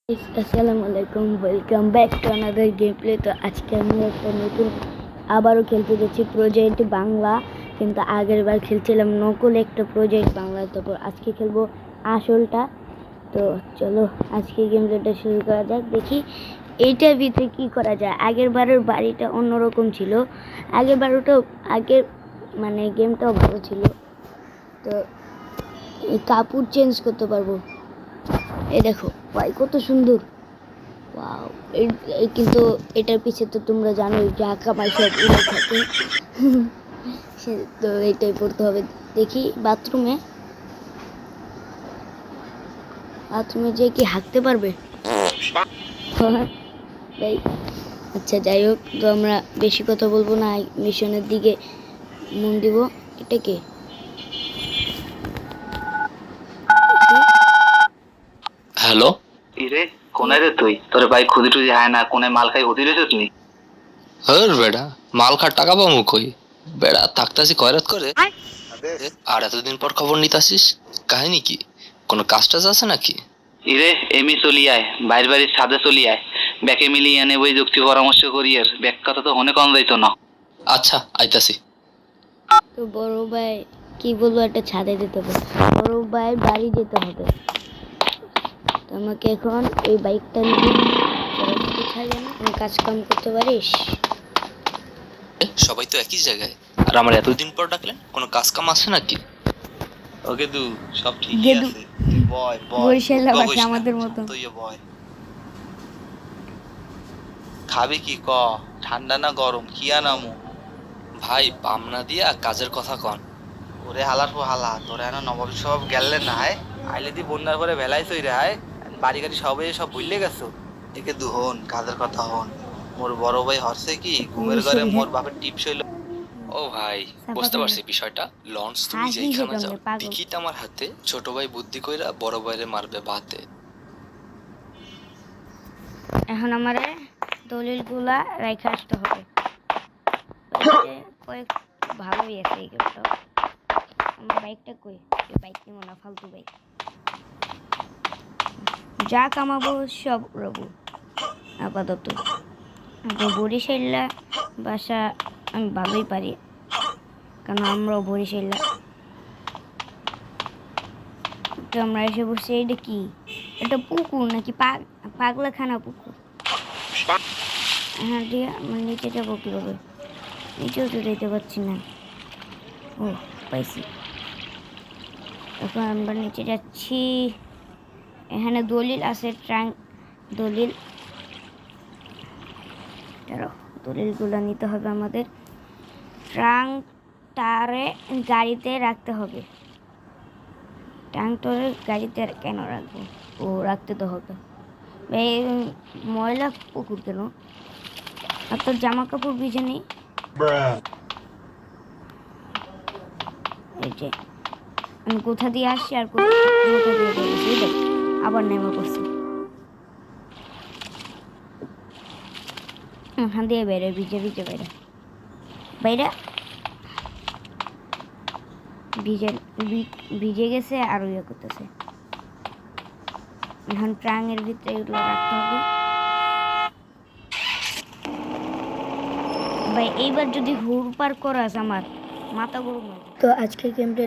আসসালামু আলাইকুম, welcome back to another game play. তো আজকে আমি একটা নতুন আবারও খেলতে যাচ্ছি প্রজেক্ট বাংলা। কিন্তু আগের বার খেলছিলাম নকল একটা প্রজেক্ট বাংলা, তারপর আজকে খেলবো আসলটা। তো চলো আজকে গেম প্লেটা শুরু করা যাক, দেখি এইটার ভিতরে কী করা যায়। আগের বারের বাড়িটা অন্যরকম ছিল, আগের মানে গেমটাও ভালো ছিল। তো এই কাপড় চেঞ্জ করতে পারবো, এই দেখো ভাই কত সুন্দর। ওয়াও, কিন্তু এটার পিছে তো তোমরা জানোই যে কামাই সব উড়ে থাকে। তো এইটাই পড়তে হবে। দেখি বাথরুমে যে কি হাঁকতে পারবে ভাই। আচ্ছা যাই হোক, তো আমরা বেশি কথা বলবো না, মিশনের দিকে মন দিব। এটা কে? হ্যালো ইরে কোনে রে তুই? তোর ভাই খুদি টুদি হায় না, কোনে মাল খাই হতি রেছ তুই? হর বেড়া, মাল খার টাকা পাবো কই? বেড়া থাকতাছি কয়রাত করে, আর এতদিন পর খবর নিতাছিস, কাহিনী কি? কোনো কাজ টাজ আছে নাকি? ইরে এমি চলি আয়, বাইর বাড়ির ছাদে চলি আয়, ব্যাকে মিলিয়ে আনে বই যুক্তি পরামর্শ করি। আর ব্যাক কথা তো অনেক কম যাইতো না। আচ্ছা আইতাছি। তো বড় ভাই কি বলবো, একটা ছাদে যেতে হবে, বড় ভাই বাড়ি যেতে হবে। তো আমাকে এখন এই বাইকটা নিয়ে কাজ কাম করতে পারিস। সবাই তো একই জায়গায়, আর আমার এতদিন পর ডাকলেন, কোনো কাজ কাম আছে নাকি? ওকে দু সব ঠিকই আছে, তুই বয় বয়, বরিশালের ভাষা আমাদের মতো। তুই বয়। খাবি কি ক? ঠান্ডা না গরম কি আনামু? ভাই পামনা দিয়া কাজের কথা কন। ওরে হালার পো হালা, তোরে এনো নবাব সব গেললে না হায়, আইলে দি বন্যার পরে ভেলাই চই রে হায়, বাড়ি গাড়ি সবাই সব ভুললে গেছো। একে দু হন কাজের কথা হন। মোর বড় ভাই হরছে কি ঘুমের ঘরে মোর বাপের টিপস হইল। ও ভাই বুঝতে পারছি বিষয়টা। লঞ্চ তুমি যেখানে যাও, টিকিট আমার হাতে, ছোট ভাই বুদ্ধি কইরা বড় ভাইরে মারবে ভাতে। এখন আমারে দলিলগুলা রেখে আসতে হবে। কয়েক ভালোই আছে এই গেমটা। আমার বাইকটা কই? বাইক নিব না, ফালতু বাইক। যা কামাবো সব রবো আপাতত। বরিশাল্লা বাসা আমি ভালোই পারি, কারণ আমরাও বরিশাল্লা। তো আমরা এসে বসছি। এটা কি? এটা পুকুর নাকি পাগলাখানা পুকুর? হ্যাঁ ঠিক আছে, আমরা নিচে যাবো কীভাবে? নিচেও তো যেতে পারছি না। ও পাইছি, এখন আমরা নিচে যাচ্ছি। এখানে দলিল আছে, দলিল। দলিলগুলো নিতে হবে আমাদের। ট্রাঙ্কটারে গাড়িতে রাখতে হবে। ট্রাঙ্কটারে গাড়িতে কেন রাখবো? ও রাখতে তো হবে। এই ময়লা পুকুর কেন? আর তোর জামা কাপড় ভিজে নেই? এই যে আমি কোথা দিয়ে আসছি আর কোথা দিয়ে বেরিয়েছি, দেখ আবার নেমে পড়ছি। ওখান দিয়ে বেরোয়, ভিজে ভিজে বাইরে ভিজে গেছে আর ইয়ে করতেছে। এখন ট্রাঙ্কের ভিতরে এগুলো রাখতে হবে ভাই। এইবার যদি হুড় পার করাস আমার মাথা গরম। তো আজকে গেমটা